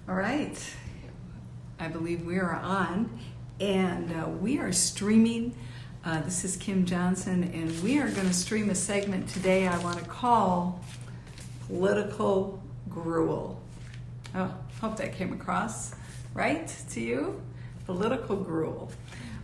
All right, I believe we are on, and we are streaming. This is Kim Johnson, and we are going to stream a segment today I want to call Political Gruel. Oh, hope that came across right to you. Political Gruel.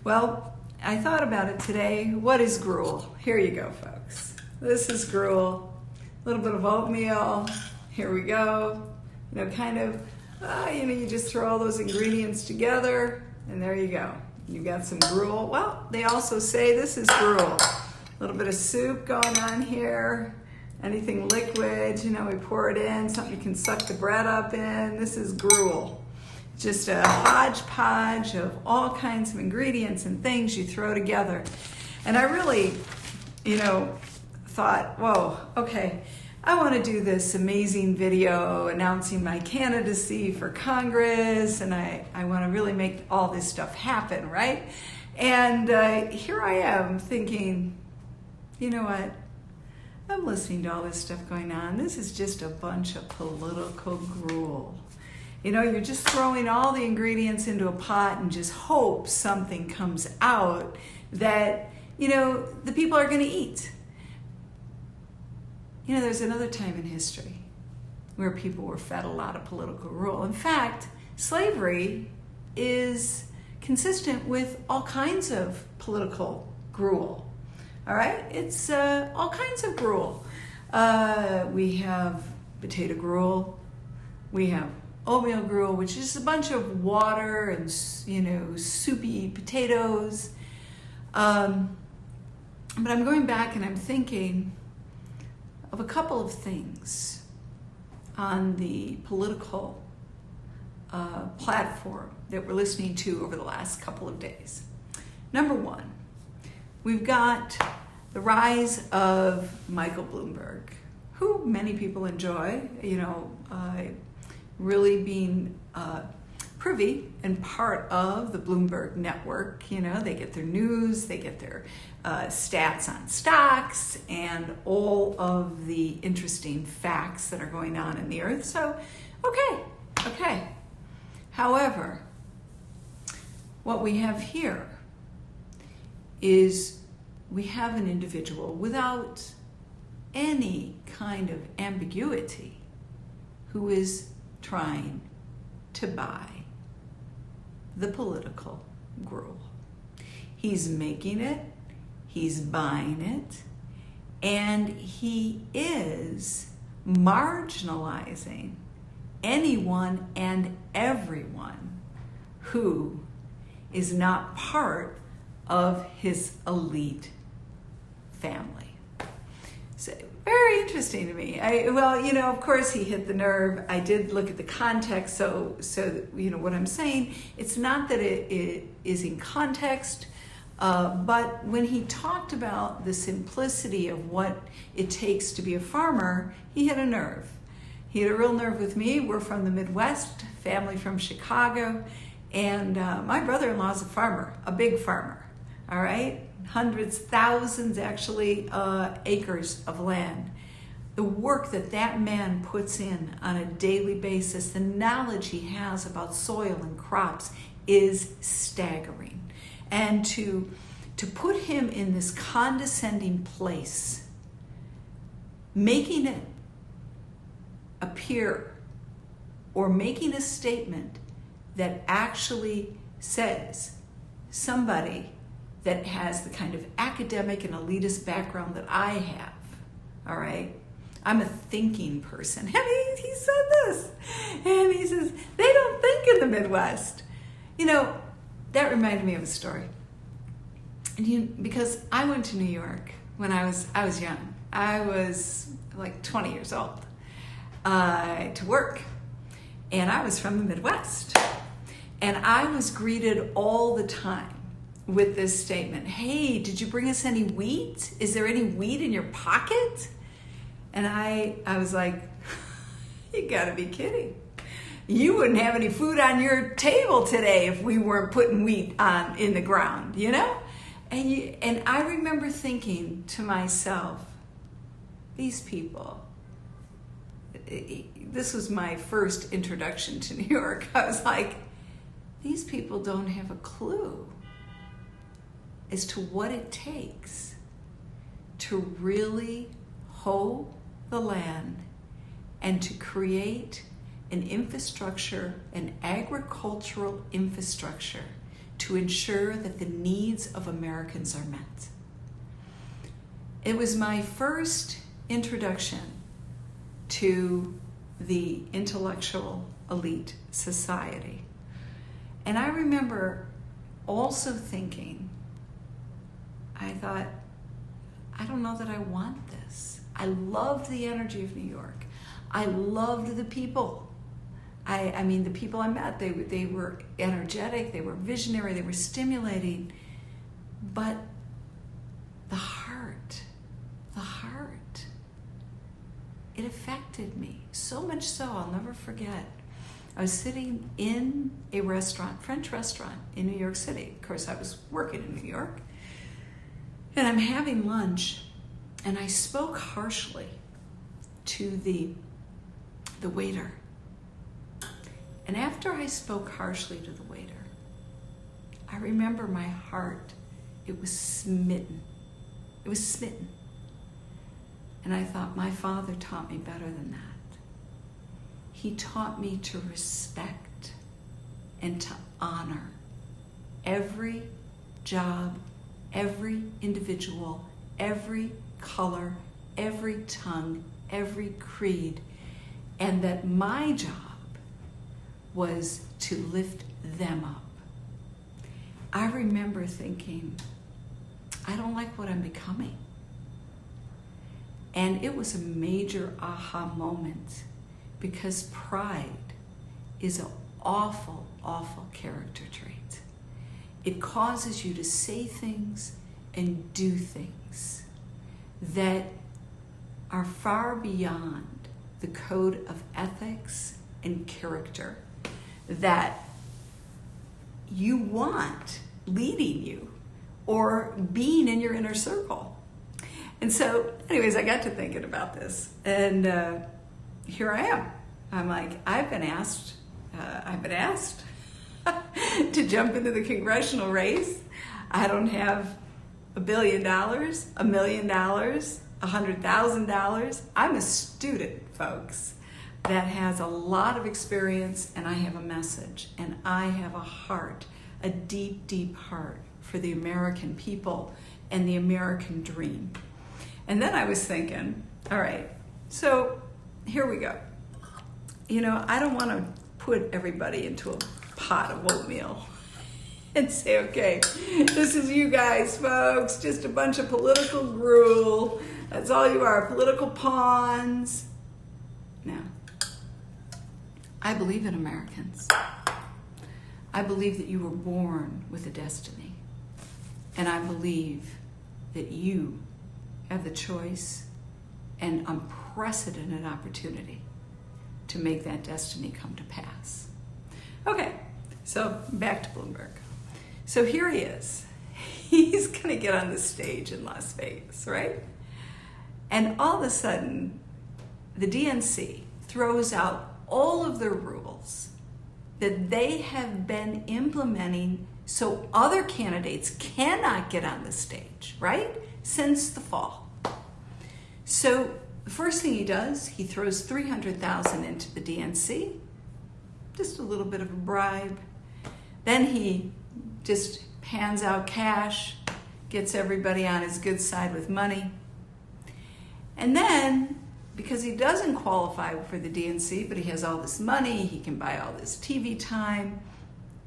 Well, I thought about it today. What is gruel? Here you go, folks. This is gruel. A little bit of oatmeal. Here we go. You just throw all those ingredients together, and there you go. You got some gruel. Well, they also say this is gruel. A little bit of soup going on here. Anything liquid, we pour it in, something you can suck the bread up in. This is gruel. Just a hodgepodge of all kinds of ingredients and things you throw together. And I really, thought, whoa, okay, I want to do this amazing video announcing my candidacy for Congress, and I want to really make all this stuff happen, right? And here I am thinking, you know what? I'm listening to all this stuff going on. This is just a bunch of political gruel. You're just throwing all the ingredients into a pot and just hope something comes out that, the people are going to eat. There's another time in history where people were fed a lot of political gruel. In fact, slavery is consistent with all kinds of political gruel. All right? It's all kinds of gruel. We have potato gruel. We have oatmeal gruel, which is a bunch of water and, soupy potatoes. But I'm going back and I'm thinking of a couple of things on the political platform that we're listening to over the last couple of days. Number one, we've got the rise of Michael Bloomberg, who many people enjoy, really being privy and part of the Bloomberg network. They get their news, they get their stats on stocks and all of the interesting facts that are going on in the earth. So, okay. However, what we have here is we have an individual without any kind of ambiguity who is trying to buy the political gruel. He's making it, he's buying it, and he is marginalizing anyone and everyone who is not part of his elite family. So, very interesting to me. Of course he hit the nerve. I did look at the context, so what I'm saying, it's not that it is in context, but when he talked about the simplicity of what it takes to be a farmer, he hit a nerve. He had a real nerve with me. We're from the Midwest, family from Chicago, and my brother-in-law's a farmer, a big farmer, all right? Hundreds, thousands, actually, acres of land. The work that man puts in on a daily basis, the knowledge he has about soil and crops is staggering. And to put him in this condescending place, making it appear or making a statement that actually says somebody that has the kind of academic and elitist background that I have, all right? I'm a thinking person. And he said this, and he says, they don't think in the Midwest. That reminded me of a story. And because I went to New York when I was young. I was like 20 years old to work, and I was from the Midwest. And I was greeted all the time with this statement, hey, did you bring us any wheat? Is there any wheat in your pocket? And I was like, you gotta be kidding. You wouldn't have any food on your table today if we weren't putting wheat in the ground, And I remember thinking to myself, these people, this was my first introduction to New York. I was like, these people don't have a clue as to what it takes to really hoe the land and to create an infrastructure, an agricultural infrastructure, to ensure that the needs of Americans are met. It was my first introduction to the intellectual elite society. And I remember also thinking, I thought, I don't know that I want this. I loved the energy of New York. I loved the people. I mean, the people I met, they were energetic, they were visionary, they were stimulating. But the heart, it affected me so much so, I'll never forget. I was sitting in a restaurant, French restaurant in New York City. Of course, I was working in New York. And I'm having lunch, and I spoke harshly to the waiter. And after I spoke harshly to the waiter, I remember my heart, it was smitten. It was smitten. And I thought, my father taught me better than that. He taught me to respect and to honor every job, every individual, every color, every tongue, every creed, and that my job was to lift them up. I remember thinking, I don't like what I'm becoming. And it was a major aha moment, because pride is an awful, awful character trait. It causes you to say things and do things that are far beyond the code of ethics and character that you want leading you or being in your inner circle. And so, anyways, I got to thinking about this, and here I am. I'm like, I've been asked to jump into the congressional race. I don't have $1 billion, $1 million, $100,000. I'm a student, folks, that has a lot of experience, and I have a message, and I have a heart, a deep, deep heart for the American people and the American dream. And then I was thinking, all right, so here we go. You know, I don't want to put everybody into a pot of oatmeal and say, okay, this is you guys, folks, just a bunch of political gruel. That's all you are, political pawns. No. I believe in Americans. I believe that you were born with a destiny. And I believe that you have the choice and unprecedented opportunity to make that destiny come to pass. Okay, so back to Bloomberg. So here he is. He's going to get on the stage in Las Vegas, right? And all of a sudden, the DNC throws out all of the rules that they have been implementing so other candidates cannot get on the stage, right? Since the fall. So the first thing he does, he throws $300,000 into the DNC, just a little bit of a bribe. Then he just hands out cash, gets everybody on his good side with money. And then, because he doesn't qualify for the DNC, but he has all this money, he can buy all this TV time,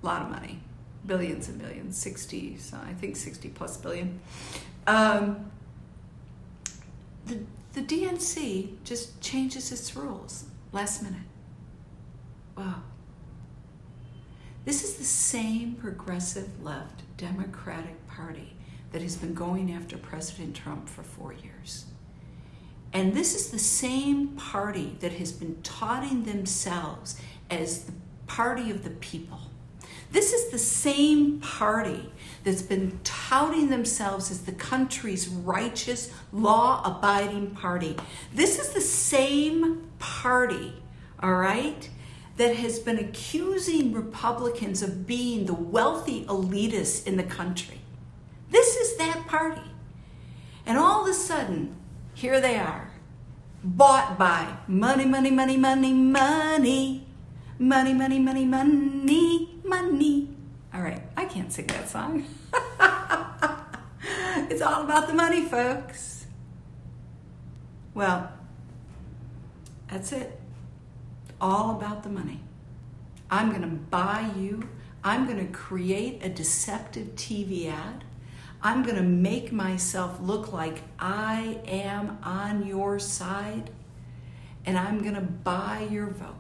a lot of money, billions and billions, 60, so I think 60 plus billion. The DNC just changes its rules last minute. Wow. This is the same progressive left Democratic Party that has been going after President Trump for 4 years. And this is the same party that has been touting themselves as the party of the people, This is the same party that's been touting themselves as the country's righteous, law-abiding party. This is the same party, all right, that has been accusing Republicans of being the wealthy elitists in the country. This is that party. And all of a sudden, here they are, bought by money, money, money, money, money, money, money, money, money, money. All right, I can't sing that song. It's all about the money, folks. Well, that's it. All about the money. I'm going to buy you. I'm going to create a deceptive TV ad. I'm going to make myself look like I am on your side, and I'm going to buy your vote.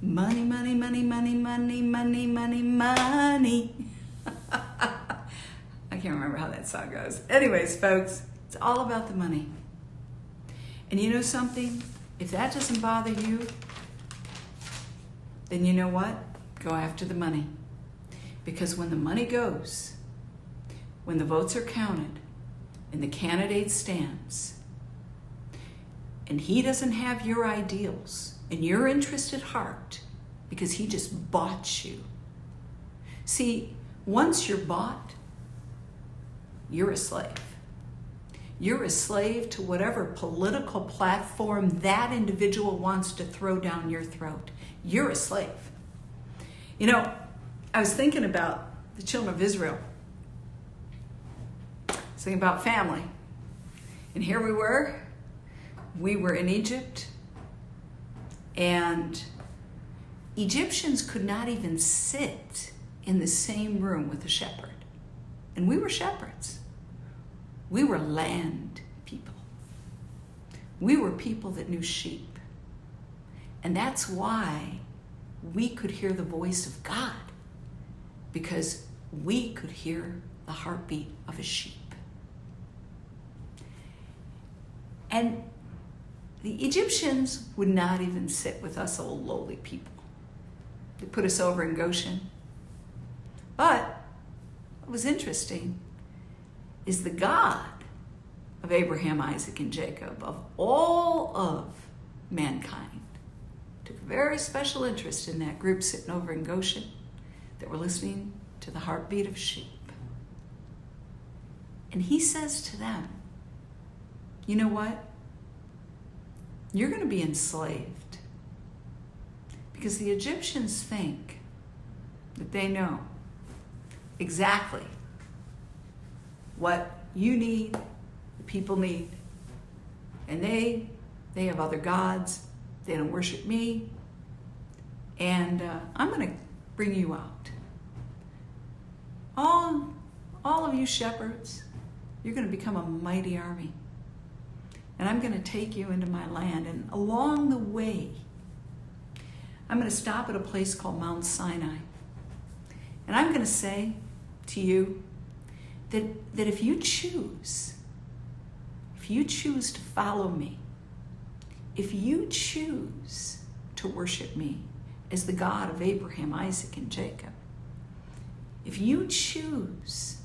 Money, money, money, money, money, money, money, money. I can't remember how that song goes. Anyways, folks, it's all about the money. And you know something? If that doesn't bother you, then you know what? Go after the money. Because when the money goes, when the votes are counted and the candidate stands, and he doesn't have your ideals and your interest at heart because he just bought you. See, once you're bought, you're a slave. You're a slave to whatever political platform that individual wants to throw down your throat. You're a slave. You know, I was thinking about the children of Israel. I was thinking about family. And here we were in Egypt, and Egyptians could not even sit in the same room with a shepherd. And we were shepherds. We were land people. We were people that knew sheep. And that's why we could hear the voice of God, because we could hear the heartbeat of a sheep. And the Egyptians would not even sit with us old lowly people. They put us over in Goshen. But what was interesting is the God of Abraham, Isaac, and Jacob, of all of mankind, took a very special interest in that group sitting over in Goshen that were listening to the heartbeat of sheep. And he says to them, you know what? You're going to be enslaved. Because the Egyptians think that they know exactly what you need, the people need. And they have other gods. They don't worship me. And I'm going to bring you out. All of you shepherds, you're going to become a mighty army. And I'm going to take you into my land. And along the way, I'm going to stop at a place called Mount Sinai. And I'm going to say to you that if you choose to follow me, if you choose to worship me as the God of Abraham, Isaac, and Jacob, if you choose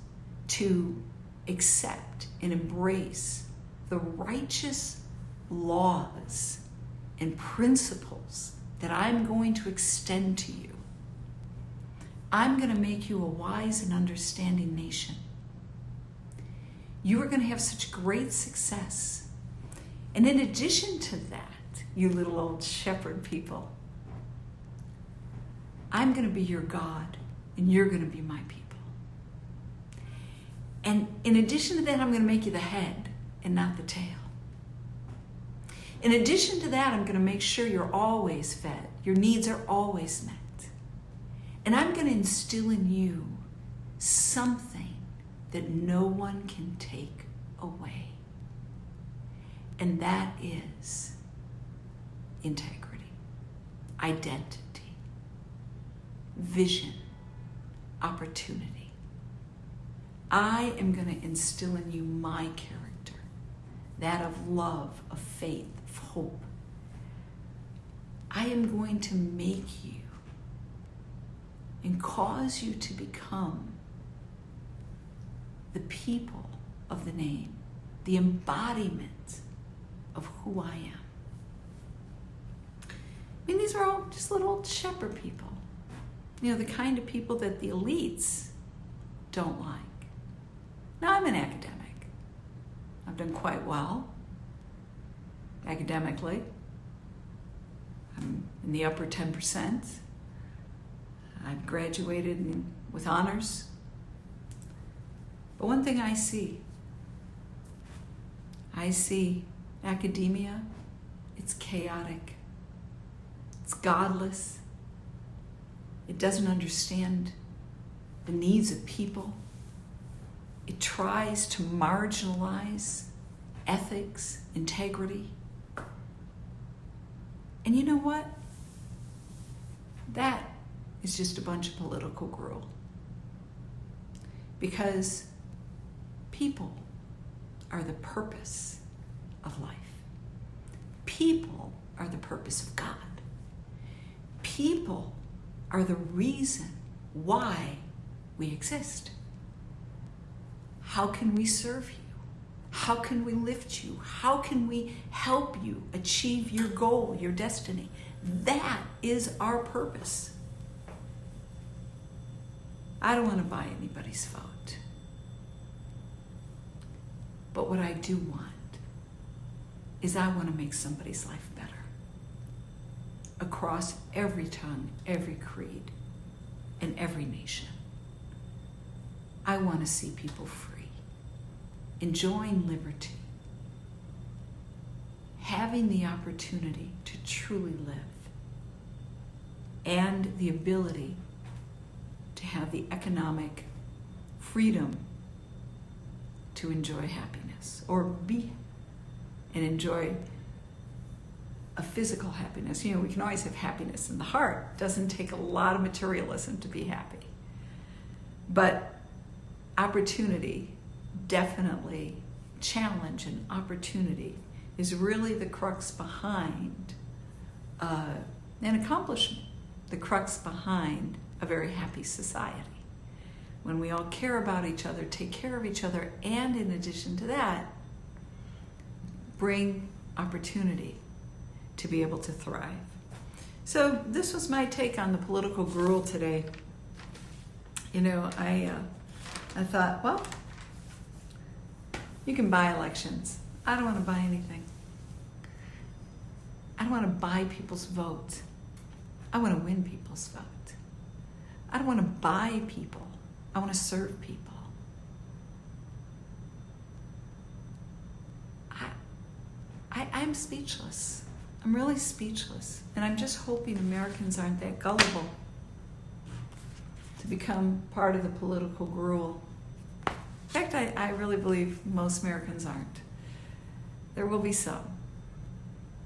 to accept and embrace the righteous laws and principles that I'm going to extend to you, I'm going to make you a wise and understanding nation. You are going to have such great success. And in addition to that, you little old shepherd people, I'm going to be your God, and you're going to be my people. And in addition to that, I'm going to make you the head and not the tail. In addition to that, I'm going to make sure you're always fed. Your needs are always met. And I'm going to instill in you something that no one can take away. And that is integrity, identity, vision, opportunity. I am going to instill in you my character, that of love, of faith, of hope. I am going to make you and cause you to become the people of the name, the embodiment of who I am. I mean, these are all just little shepherd people. You know, the kind of people that the elites don't like. Now, I'm an academic. I've done quite well academically. I'm in the upper 10%. I've graduated with honors. But one thing I see academia, it's chaotic. It's godless. It doesn't understand the needs of people. It tries to marginalize ethics, integrity. And you know what? That is just a bunch of political gruel. Because people are the purpose of life. People are the purpose of God. People are the reason why we exist. How can we serve you? How can we lift you? How can we help you achieve your goal, your destiny? That is our purpose. I don't want to buy anybody's vote. But what I do want is I want to make somebody's life better. Across every tongue, every creed, and every nation. I want to see people free, enjoying liberty, having the opportunity to truly live, and the ability to have the economic freedom to enjoy happiness, or be and enjoy a physical happiness. You know, we can always have happiness in the heart. It doesn't take a lot of materialism to be happy. But opportunity, definitely, challenge and opportunity is really the crux behind an accomplishment, the crux behind a very happy society. When we all care about each other, take care of each other, and in addition to that, bring opportunity to be able to thrive. So this was my take on the political gruel today. You know, I thought, well, you can buy elections. I don't want to buy anything. I don't want to buy people's vote. I want to win people's vote. I don't want to buy people. I want to serve people. I'm speechless. I'm really speechless. And I'm just hoping Americans aren't that gullible to become part of the political gruel. In fact, I really believe most Americans aren't. There will be some.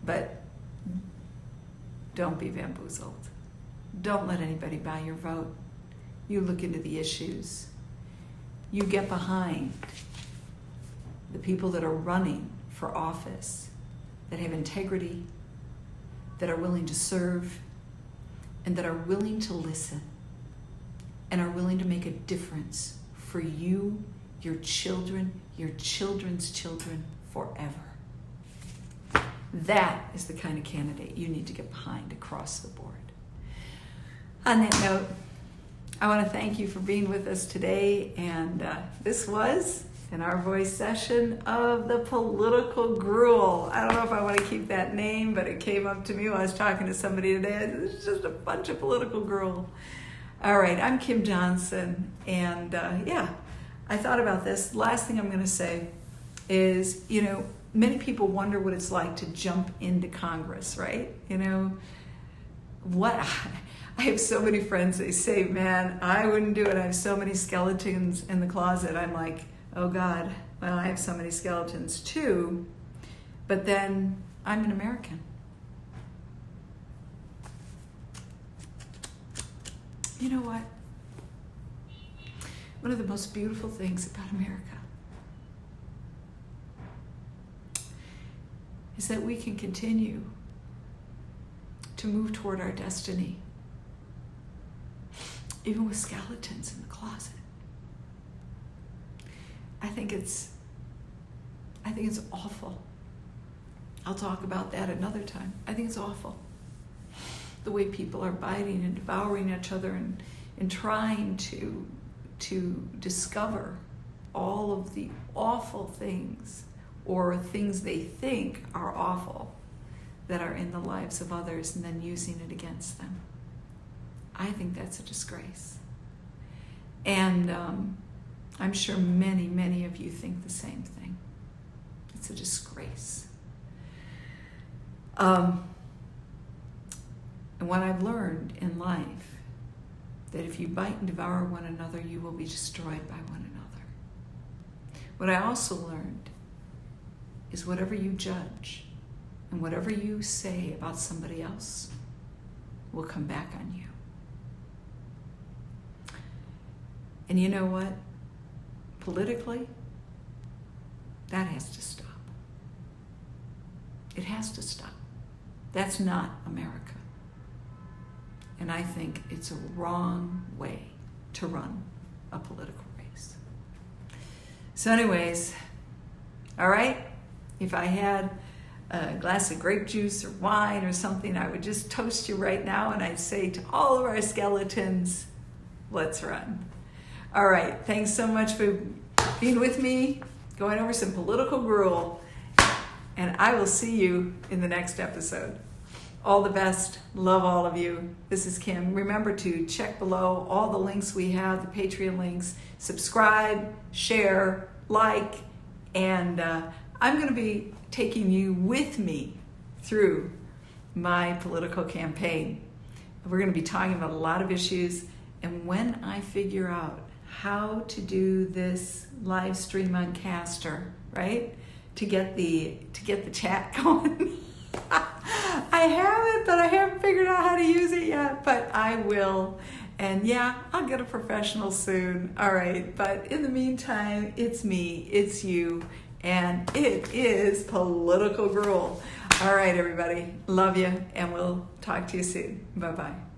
But don't be bamboozled. Don't let anybody buy your vote. You look into the issues. You get behind the people that are running for office, that have integrity, that are willing to serve, and that are willing to listen, and are willing to make a difference for you, your children, your children's children, forever. That is the kind of candidate you need to get behind across the board. On that note, I want to thank you for being with us today, and this was an OurVoice session of the political gruel. I don't know if I want to keep that name, but it came up to me while I was talking to somebody today. It's just a bunch of political gruel. All right, I'm Kim Johnson, and I thought about this. Last thing I'm going to say is, you know, many people wonder what it's like to jump into Congress, right? You know, I have so many friends, they say, man, I wouldn't do it. I have so many skeletons in the closet. I'm like, oh God, well, I have so many skeletons too, but then I'm an American. You know what? One of the most beautiful things about America is that we can continue to move toward our destiny even with skeletons in the closet. I think it's awful. I'll talk about that another time. I think it's awful. The way people are biting and devouring each other and trying to discover all of the awful things, or things they think are awful, that are in the lives of others, and then using it against them. I think that's a disgrace. And I'm sure many, many of you think the same thing. It's a disgrace. And what I've learned in life, that if you bite and devour one another, you will be destroyed by one another. What I also learned is whatever you judge and whatever you say about somebody else will come back on you. And you know what? Politically, that has to stop. It has to stop. That's not America. And I think it's a wrong way to run a political race. So anyways, all right, if I had a glass of grape juice or wine or something, I would just toast you right now, and I'd say to all of our skeletons, let's run. All right, thanks so much for being with me, going over some political gruel, and I will see you in the next episode. All the best. Love all of you. This is Kim. Remember to check below all the links we have, the Patreon links. Subscribe, share, like, and I'm going to be taking you with me through my political campaign. We're going to be talking about a lot of issues, and when I figure out how to do this live stream on Caster, right, to get the chat going. I have it, but I haven't figured out how to use it yet, but I will. And yeah, I'll get a professional soon. All right, but in the meantime, it's me, it's you, and it is Political Gruel. All right, everybody, love you, and we'll talk to you soon. Bye-bye.